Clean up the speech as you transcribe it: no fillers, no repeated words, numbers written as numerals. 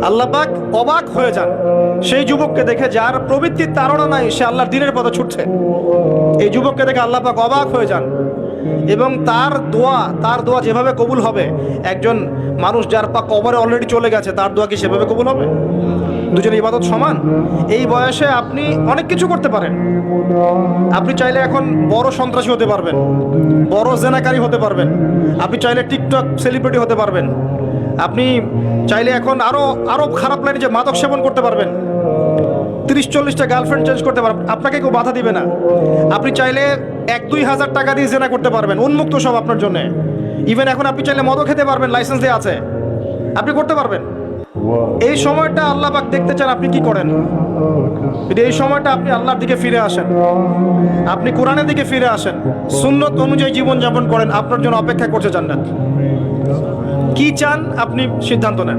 আল্লাহ পাক অবাক হয়ে যান সেই যুবককে দেখে, যার প্রবৃত্তির তাড়না নাই, সে আল্লাহর দ্বীনের পথে ছুটছে। এই যুবককে দেখে আল্লাহ পাক অবাক হয়ে যান এবং তার দোয়া যেভাবে কবুল হবে, একজন মানুষ যার পা কবরে অলরেডি চলে গেছে, তার দোয়া কি সেভাবে কবুল হবে? দুজনের ইবাদত সমান। এই বয়সে আপনি অনেক কিছু করতে পারেন। আপনি চাইলে এখন বড় সন্ত্রাসী হতে পারবেন, বড় জেনাকারী হতে পারবেন, আপনি চাইলে টিকটক সেলিব্রিটি হতে পারবেন, আপনি চাইলে এখন আরো খারাপ লাইনে যে মাদক সেবন করতে পারবেন, 30-40টা গার্লফ্রেন্ড চেঞ্জ করতে পারবেন, আপনাকে কেউ বাধা দিবে না। আপনি চাইলে 1-2 হাজার টাকা দিয়ে জেনা করতে পারবেন, উন্মুক্ত সব আপনার জন্য। ইভেন এখন আপনি চাইলে মদও খেতে পারবেন, লাইসেন্স দিয়ে আছে, আপনি করতে পারবেন। এই সময়টা আল্লাহ পাক দেখতে চান আপনি কি করেন। যদি এই সময়টা আপনি আল্লাহর দিকে ফিরে আসেন, আপনি কোরআনের দিকে ফিরে আসেন, সুন্নত অনুযায়ী জীবন যাপন করেন, আপনার জন্য অপেক্ষা করছে জান্নাত। কি চান আপনি সিদ্ধান্ত নেন।